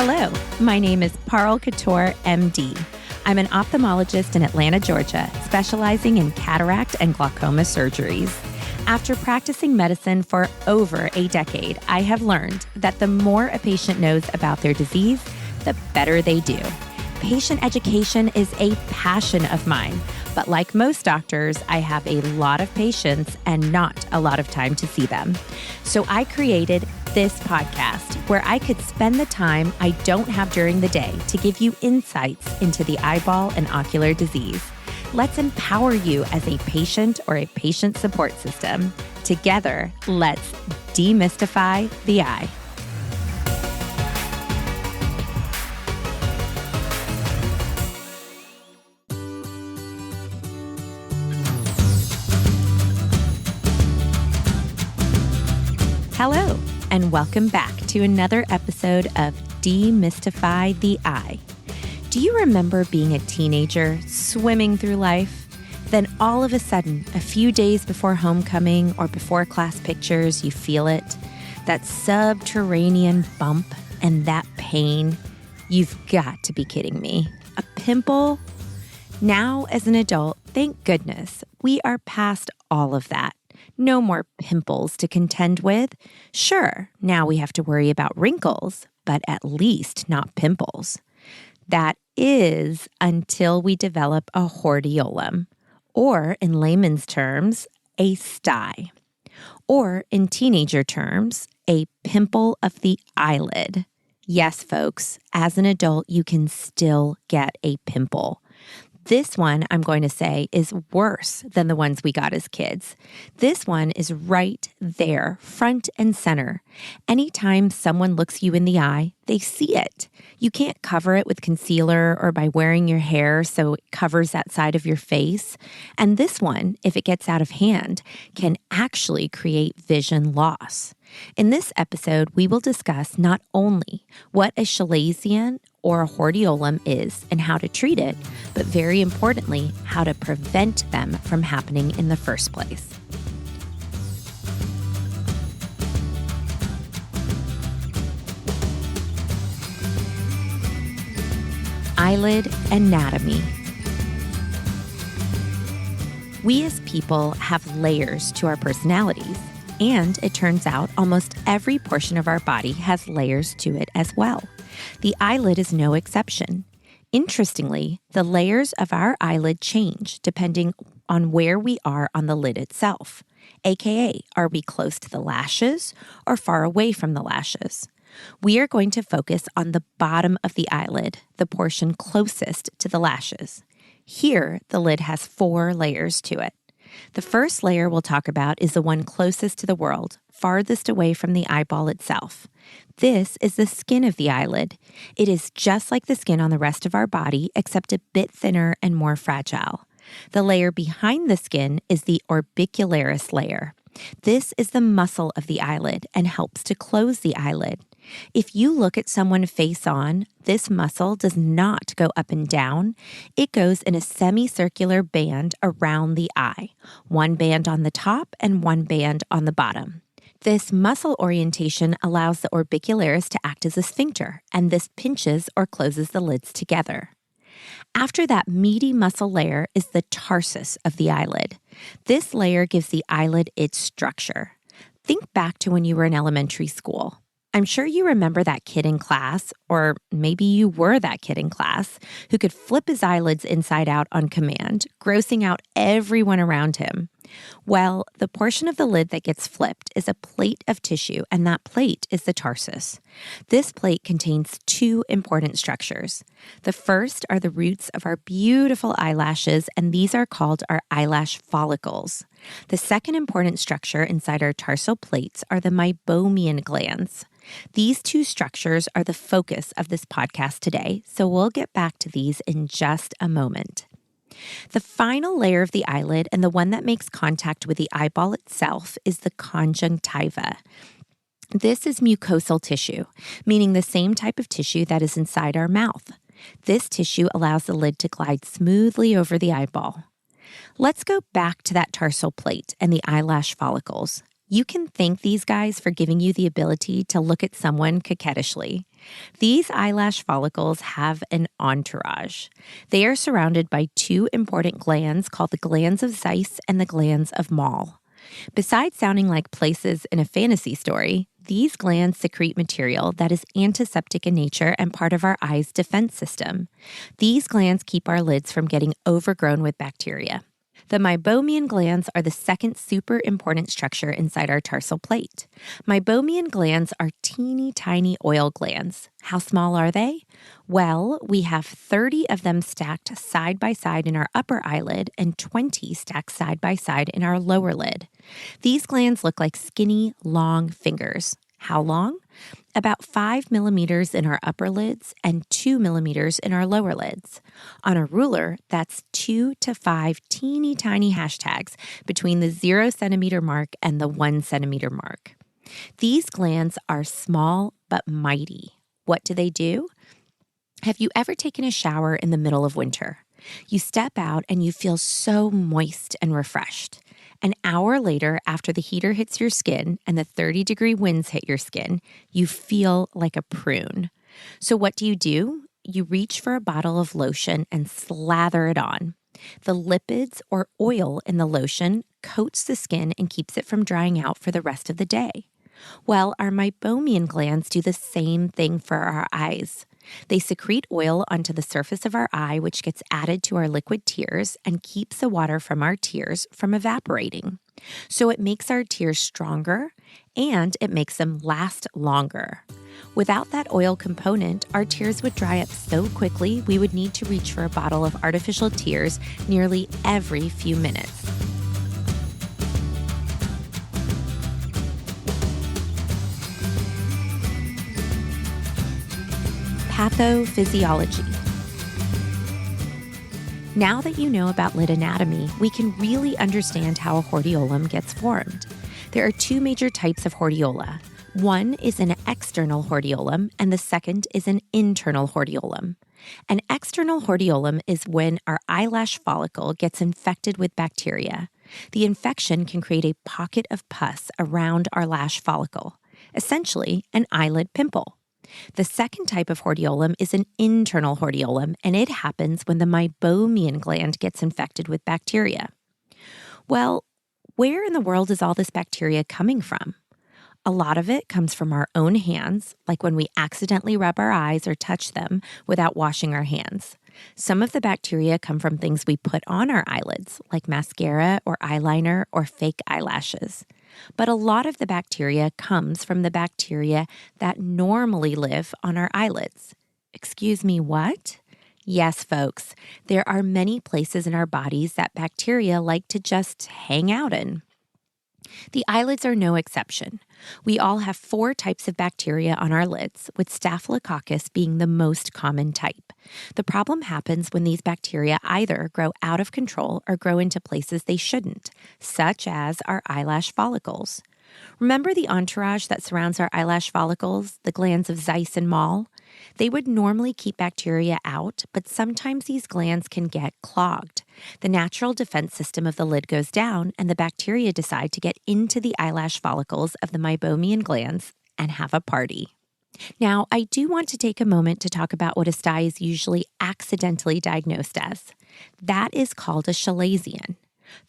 Hello, my name is Parul Khator, MD. I'm an ophthalmologist in Atlanta, Georgia, specializing in cataract and glaucoma surgeries. After practicing medicine for over a decade, I have learned that the more a patient knows about their disease, the better they do. Patient education is a passion of mine, but like most doctors, I have a lot of patients and not a lot of time to see them. So I created this podcast where I could spend the time I don't have during the day to give you insights into the eyeball and ocular disease. Let's empower you as a patient or a patient support system. Together, let's demystify the eye. Hello, and welcome back to another episode of Demystify the Eye. Do you remember being a teenager, swimming through life? Then all of a sudden, a few days before homecoming or before class pictures, you feel it, that subterranean bump and that pain. You've got to be kidding me. A pimple? Now, as an adult, thank goodness, we are past all of that. No more pimples to contend with. Sure, now we have to worry about wrinkles, but at least not pimples. That is until we develop a hordeola, or in layman's terms, a stye, or in teenager terms, a pimple of the eyelid. Yes, folks, as an adult, you can still get a pimple. This one, I'm going to say, is worse than the ones we got as kids. This one is right there, front and center. Anytime someone looks you in the eye, they see it. You can't cover it with concealer or by wearing your hair so it covers that side of your face. And this one, if it gets out of hand, can actually create vision loss. In this episode, we will discuss not only what a chalazion or a hordeola is and how to treat it, but very importantly, how to prevent them from happening in the first place. Eyelid anatomy. We as people have layers to our personalities, and it turns out almost every portion of our body has layers to it as well. The eyelid is no exception. Interestingly, the layers of our eyelid change depending on where we are on the lid itself, aka are we close to the lashes or far away from the lashes? We are going to focus on the bottom of the eyelid, the portion closest to the lashes. Here, the lid has 4 layers to it. The first layer we'll talk about is the one closest to the world, farthest away from the eyeball itself. This is the skin of the eyelid. It is just like the skin on the rest of our body, except a bit thinner and more fragile. The layer behind the skin is the orbicularis layer. This is the muscle of the eyelid and helps to close the eyelid. If you look at someone face on, this muscle does not go up and down. It goes in a semicircular band around the eye, one band on the top and one band on the bottom. This muscle orientation allows the orbicularis to act as a sphincter, and this pinches or closes the lids together. After that meaty muscle layer is the tarsus of the eyelid. This layer gives the eyelid its structure. Think back to when you were in elementary school. I'm sure you remember that kid in class, or maybe you were that kid in class, who could flip his eyelids inside out on command, grossing out everyone around him. Well, the portion of the lid that gets flipped is a plate of tissue, and that plate is the tarsus. This plate contains 2 important structures. The first are the roots of our beautiful eyelashes, and these are called our eyelash follicles. The second important structure inside our tarsal plates are the meibomian glands. These 2 structures are the focus of this podcast today, so we'll get back to these in just a moment. The final layer of the eyelid, and the one that makes contact with the eyeball itself, is the conjunctiva. This is mucosal tissue, meaning the same type of tissue that is inside our mouth. This tissue allows the lid to glide smoothly over the eyeball. Let's go back to that tarsal plate and the eyelash follicles. You can thank these guys for giving you the ability to look at someone coquettishly. These eyelash follicles have an entourage. They are surrounded by two important glands called the glands of Zeiss and the glands of Moll. Besides sounding like places in a fantasy story, these glands secrete material that is antiseptic in nature and part of our eye's defense system. These glands keep our lids from getting overgrown with bacteria. The meibomian glands are the second super important structure inside our tarsal plate. Meibomian glands are teeny tiny oil glands. How small are they? Well, we have 30 of them stacked side by side in our upper eyelid and 20 stacked side by side in our lower lid. These glands look like skinny, long fingers. How long? About 5 millimeters in our upper lids and 2 millimeters in our lower lids. On a ruler, that's 2 to 5 teeny tiny hashtags between the 0 centimeter mark and the 1 centimeter mark. These glands are small but mighty. What do? Have you ever taken a shower in the middle of winter? You step out and you feel so moist and refreshed. An hour later, after the heater hits your skin and the 30-degree winds hit your skin, you feel like a prune. So what do? You reach for a bottle of lotion and slather it on. The lipids or oil in the lotion coats the skin and keeps it from drying out for the rest of the day. Well, our meibomian glands do the same thing for our eyes. They secrete oil onto the surface of our eye, which gets added to our liquid tears and keeps the water from our tears from evaporating. So it makes our tears stronger and it makes them last longer. Without that oil component, our tears would dry up so quickly we would need to reach for a bottle of artificial tears nearly every few minutes. Pathophysiology. Now that you know about lid anatomy, we can really understand how a hordeolum gets formed. There are two major types of hordeola. One is an external hordeolum, and the second is an internal hordeolum. An external hordeolum is when our eyelash follicle gets infected with bacteria. The infection can create a pocket of pus around our lash follicle, essentially an eyelid pimple. The second type of hordeolum is an internal hordeolum, and it happens when the meibomian gland gets infected with bacteria. Well, where in the world is all this bacteria coming from? A lot of it comes from our own hands, like when we accidentally rub our eyes or touch them without washing our hands. Some of the bacteria come from things we put on our eyelids, like mascara or eyeliner or fake eyelashes. But a lot of the bacteria comes from the bacteria that normally live on our eyelids. Excuse me, what? Yes, folks, there are many places in our bodies that bacteria like to just hang out in. The eyelids are no exception. We all have 4 types of bacteria on our lids, with Staphylococcus being the most common type. The problem happens when these bacteria either grow out of control or grow into places they shouldn't, such as our eyelash follicles. Remember the entourage that surrounds our eyelash follicles, the glands of Zeiss and Moll? They would normally keep bacteria out, but sometimes these glands can get clogged. The natural defense system of the lid goes down, and the bacteria decide to get into the eyelash follicles of the meibomian glands and have a party. Now, I do want to take a moment to talk about what a stye is usually accidentally diagnosed as. That is called a chalazion.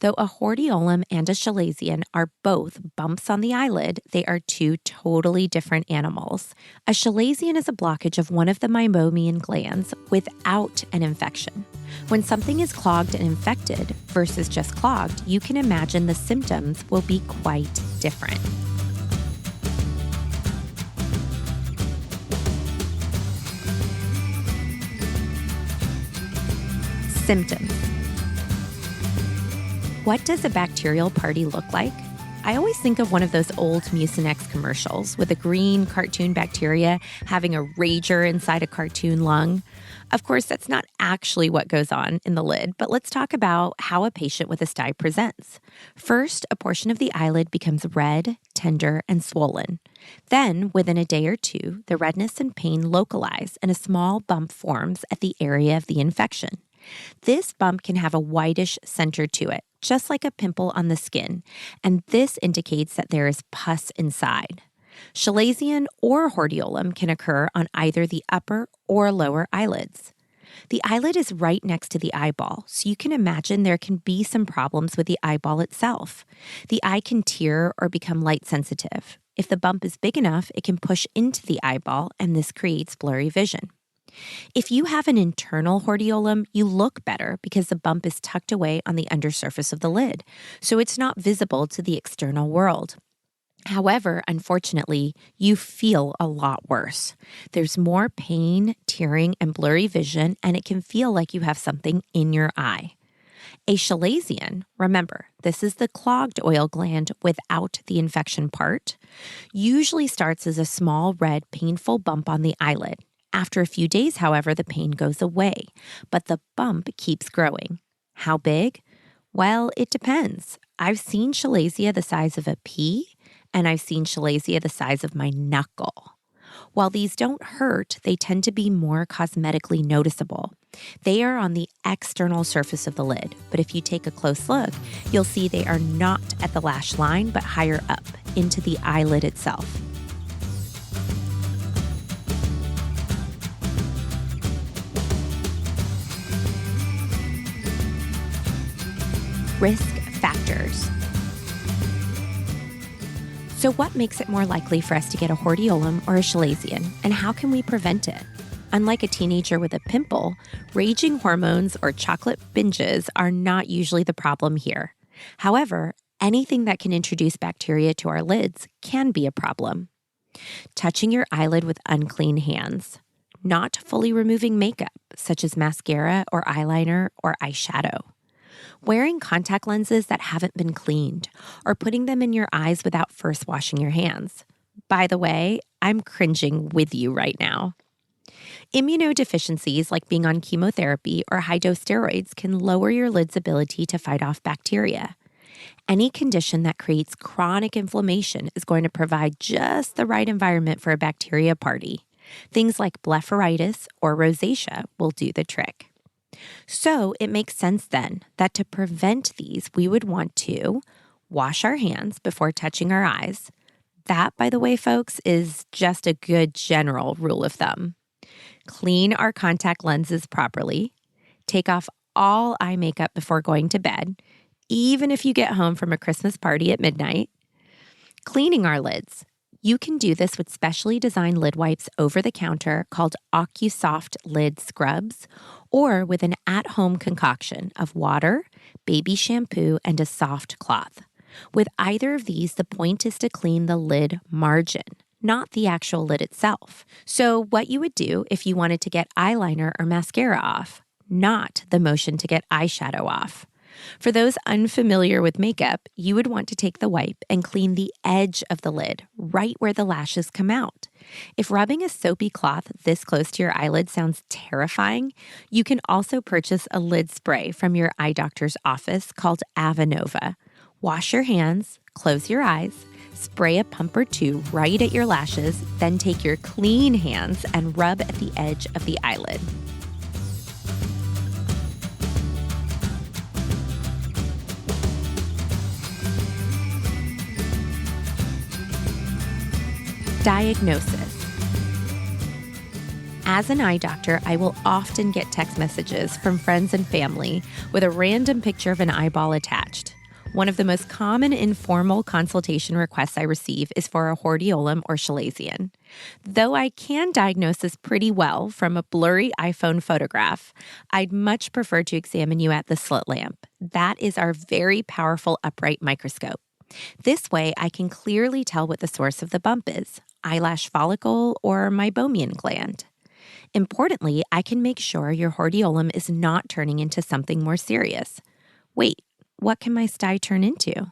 Though a hordeolum and a chalazion are both bumps on the eyelid, they are two totally different animals. A chalazion is a blockage of one of the meibomian glands without an infection. When something is clogged and infected versus just clogged, you can imagine the symptoms will be quite different. Symptoms. What does a bacterial party look like? I always think of one of those old Mucinex commercials with a green cartoon bacteria having a rager inside a cartoon lung. Of course, that's not actually what goes on in the lid, but let's talk about how a patient with a stye presents. First, a portion of the eyelid becomes red, tender, and swollen. Then, within a day or two, the redness and pain localize and a small bump forms at the area of the infection. This bump can have a whitish center to it, just like a pimple on the skin, and this indicates that there is pus inside. Chalazion or hordeolum can occur on either the upper or lower eyelids. The eyelid is right next to the eyeball, so you can imagine there can be some problems with the eyeball itself. The eye can tear or become light sensitive. If the bump is big enough, it can push into the eyeball, and this creates blurry vision. If you have an internal hordeolum, you look better because the bump is tucked away on the undersurface of the lid, so it's not visible to the external world. However, unfortunately, you feel a lot worse. There's more pain, tearing, and blurry vision, and it can feel like you have something in your eye. A chalazion, remember, this is the clogged oil gland without the infection part, usually starts as a small red, painful bump on the eyelid. After a few days, however, the pain goes away, but the bump keeps growing. How big? Well, it depends. I've seen chalazia the size of a pea, and I've seen chalazia the size of my knuckle. While these don't hurt, they tend to be more cosmetically noticeable. They are on the external surface of the lid, but if you take a close look, you'll see they are not at the lash line, but higher up into the eyelid itself. Risk factors. So what makes it more likely for us to get a hordeolum or a chalazion, and how can we prevent it? Unlike a teenager with a pimple, raging hormones or chocolate binges are not usually the problem here. However, anything that can introduce bacteria to our lids can be a problem. Touching your eyelid with unclean hands. Not fully removing makeup, such as mascara or eyeliner or eyeshadow. Wearing contact lenses that haven't been cleaned, or putting them in your eyes without first washing your hands. By the way, I'm cringing with you right now. Immunodeficiencies like being on chemotherapy or high-dose steroids can lower your lid's ability to fight off bacteria. Any condition that creates chronic inflammation is going to provide just the right environment for a bacteria party. Things like blepharitis or rosacea will do the trick. So it makes sense then that to prevent these, we would want to wash our hands before touching our eyes. That, by the way, folks, is just a good general rule of thumb. Clean our contact lenses properly. Take off all eye makeup before going to bed, even if you get home from a Christmas party at midnight. Cleaning our lids. You can do this with specially designed lid wipes over the counter called OcuSoft Lid Scrubs, or with an at-home concoction of water, baby shampoo, and a soft cloth. With either of these, the point is to clean the lid margin, not the actual lid itself. So what you would do if you wanted to get eyeliner or mascara off, not the motion to get eyeshadow off. For those unfamiliar with makeup, you would want to take the wipe and clean the edge of the lid, right where the lashes come out. If rubbing a soapy cloth this close to your eyelid sounds terrifying, you can also purchase a lid spray from your eye doctor's office called Avenova. Wash your hands, close your eyes, spray a pump or two right at your lashes, then take your clean hands and rub at the edge of the eyelid. Diagnosis. As an eye doctor, I will often get text messages from friends and family with a random picture of an eyeball attached. One of the most common informal consultation requests I receive is for a hordeolum or chalazion. Though I can diagnose this pretty well from a blurry iPhone photograph, I'd much prefer to examine you at the slit lamp. That is our very powerful upright microscope. This way, I can clearly tell what the source of the bump is, eyelash follicle or meibomian gland. Importantly, I can make sure your hordeolum is not turning into something more serious. Wait, what can my stye turn into?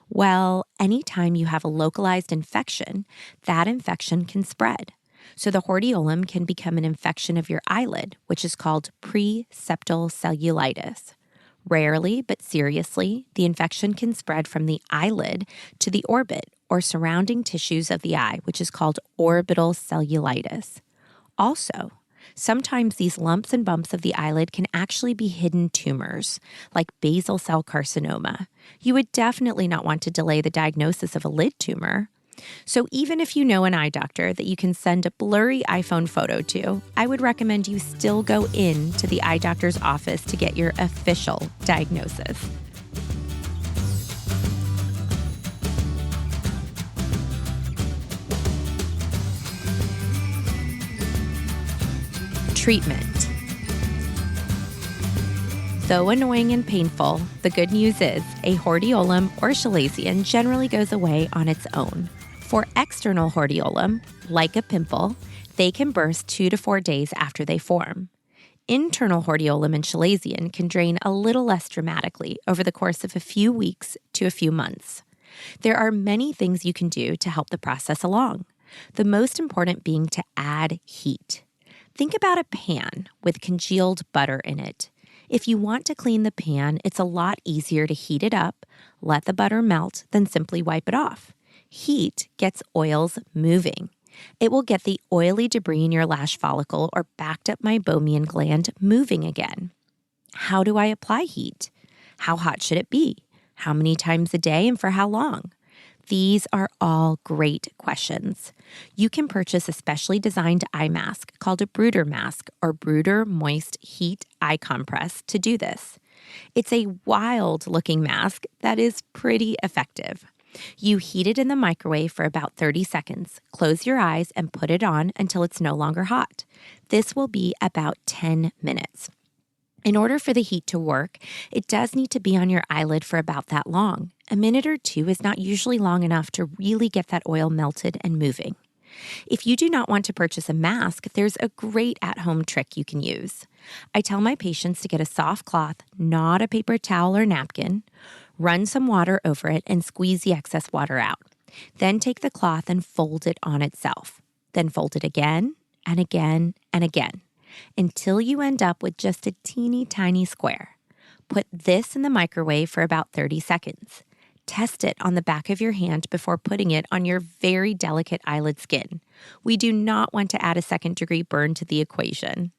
Well, anytime you have a localized infection, that infection can spread. So the hordeolum can become an infection of your eyelid, which is called preseptal cellulitis. Rarely, but seriously, the infection can spread from the eyelid to the orbit or surrounding tissues of the eye, which is called orbital cellulitis. Also, sometimes these lumps and bumps of the eyelid can actually be hidden tumors, like basal cell carcinoma. You would definitely not want to delay the diagnosis of a lid tumor. So even if you know an eye doctor that you can send a blurry iPhone photo to, I would recommend you still go in to the eye doctor's office to get your official diagnosis. Treatment. Though annoying and painful, the good news is a hordeolum or chalazion generally goes away on its own. For external hordeolum, like a pimple, they can burst 2 to 4 days after they form. Internal hordeolum and chalazion can drain a little less dramatically over the course of a few weeks to a few months. There are many things you can do to help the process along, the most important being to add heat. Think about a pan with congealed butter in it. If you want to clean the pan, it's a lot easier to heat it up, let the butter melt, than simply wipe it off. Heat gets oils moving. It will get the oily debris in your lash follicle or backed up meibomian gland moving again. How do I apply heat? How hot should it be? How many times a day and for how long? These are all great questions. You can purchase a specially designed eye mask called a Brooder mask or Brooder Moist Heat Eye Compress to do this. It's a wild-looking mask that is pretty effective. You heat it in the microwave for about 30 seconds, close your eyes, and put it on until it's no longer hot. This will be about 10 minutes. In order for the heat to work, it does need to be on your eyelid for about that long. A minute or two is not usually long enough to really get that oil melted and moving. If you do not want to purchase a mask, there's a great at-home trick you can use. I tell my patients to get a soft cloth, not a paper towel or napkin, run some water over it, and squeeze the excess water out. Then take the cloth and fold it on itself. Then fold it again and again and again, until you end up with just a teeny tiny square. Put this in the microwave for about 30 seconds. Test it on the back of your hand before putting it on your very delicate eyelid skin. We do not want to add a second-degree burn to the equation.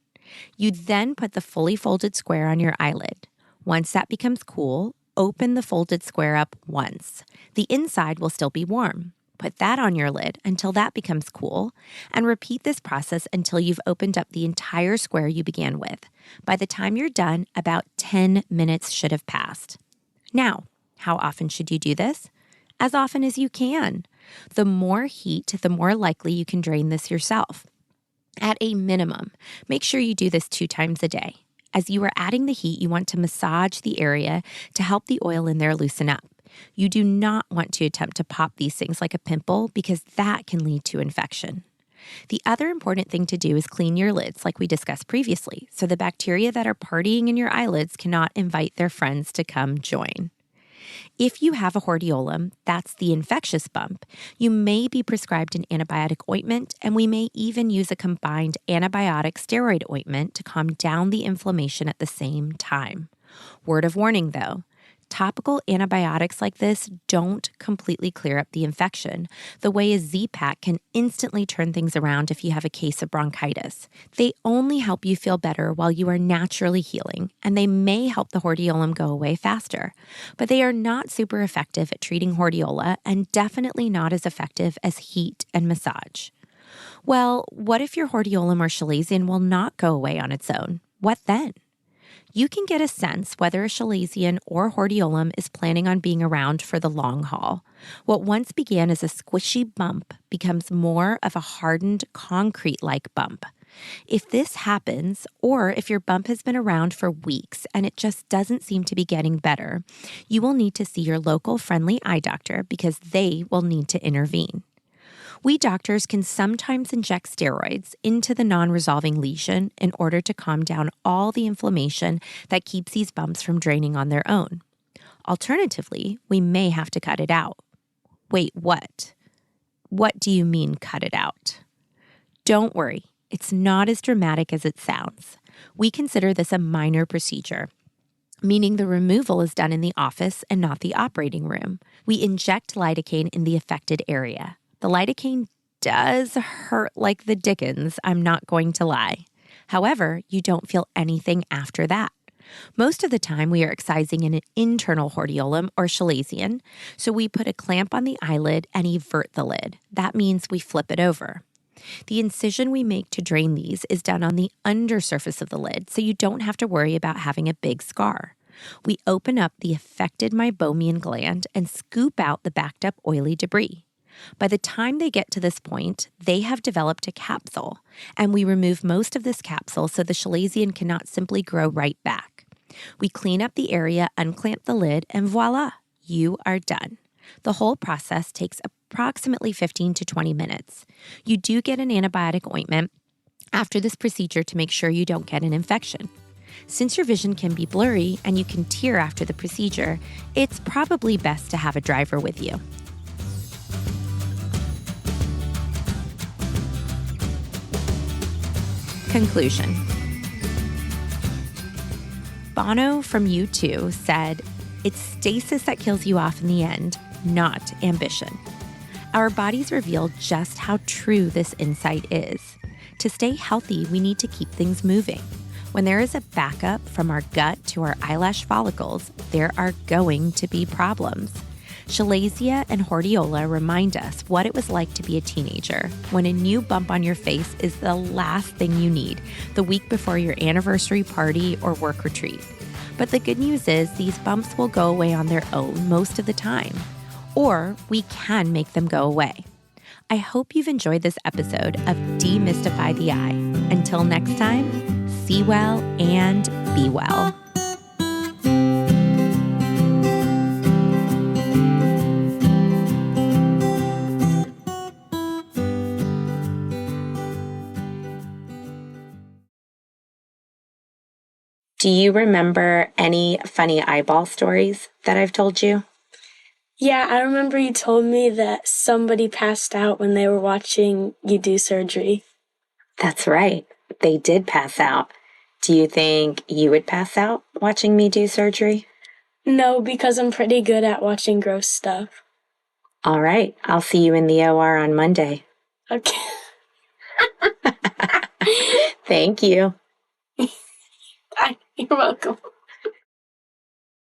You then put the fully folded square on your eyelid. Once that becomes cool, open the folded square up once. The inside will still be warm. Put that on your lid until that becomes cool, and repeat this process until you've opened up the entire square you began with. By the time you're done, about 10 minutes should have passed. Now, how often should you do this? As often as you can. The more heat, the more likely you can drain this yourself. At a minimum, make sure you do this 2 times a day. As you are adding the heat, you want to massage the area to help the oil in there loosen up. You do not want to attempt to pop these things like a pimple because that can lead to infection. The other important thing to do is clean your lids like we discussed previously, so the bacteria that are partying in your eyelids cannot invite their friends to come join. If you have a hordeolum, that's the infectious bump, you may be prescribed an antibiotic ointment, and we may even use a combined antibiotic steroid ointment to calm down the inflammation at the same time. Word of warning though, topical antibiotics like this don't completely clear up the infection, the way a Z-Pak can instantly turn things around if you have a case of bronchitis. They only help you feel better while you are naturally healing, and they may help the hordeolum go away faster. But they are not super effective at treating hordeola and definitely not as effective as heat and massage. Well, what if your hordeolum or chalazion will not go away on its own? What then? You can get a sense whether a chalazion or hordeolum is planning on being around for the long haul. What once began as a squishy bump becomes more of a hardened, concrete-like bump. If this happens, or if your bump has been around for weeks and it just doesn't seem to be getting better, you will need to see your local friendly eye doctor because they will need to intervene. We doctors can sometimes inject steroids into the non-resolving lesion in order to calm down all the inflammation that keeps these bumps from draining on their own. Alternatively, we may have to cut it out. Wait, what? What do you mean cut it out? Don't worry, it's not as dramatic as it sounds. We consider this a minor procedure, meaning the removal is done in the office and not the operating room. We inject lidocaine in the affected area. The lidocaine does hurt like the dickens, I'm not going to lie. However, you don't feel anything after that. Most of the time, we are excising an internal hordeolum or chalazion, so we put a clamp on the eyelid and evert the lid. That means we flip it over. The incision we make to drain these is done on the undersurface of the lid, so you don't have to worry about having a big scar. We open up the affected meibomian gland and scoop out the backed up oily debris. By the time they get to this point, they have developed a capsule, and we remove most of this capsule so the chalazion cannot simply grow right back. We clean up the area, unclamp the lid, and voila, you are done. The whole process takes approximately 15 to 20 minutes. You do get an antibiotic ointment after this procedure to make sure you don't get an infection. Since your vision can be blurry and you can tear after the procedure, it's probably best to have a driver with you. Conclusion. Bono from U2 said, "It's stasis that kills you off in the end, not ambition." Our bodies reveal just how true this insight is. To stay healthy, we need to keep things moving. When there is a backup from our gut to our eyelash follicles, there are going to be problems. Chalazia and hordeola remind us what it was like to be a teenager, when a new bump on your face is the last thing you need the week before your anniversary party or work retreat. But the good news is these bumps will go away on their own most of the time, or we can make them go away. I hope you've enjoyed this episode of Demystify the Eye. Until next time, see well and be well. Do you remember any funny eyeball stories that I've told you? Yeah, I remember you told me that somebody passed out when they were watching you do surgery. That's right. They did pass out. Do you think you would pass out watching me do surgery? No, because I'm pretty good at watching gross stuff. All right. I'll see you in the OR on Monday. Okay. Thank you. You're welcome.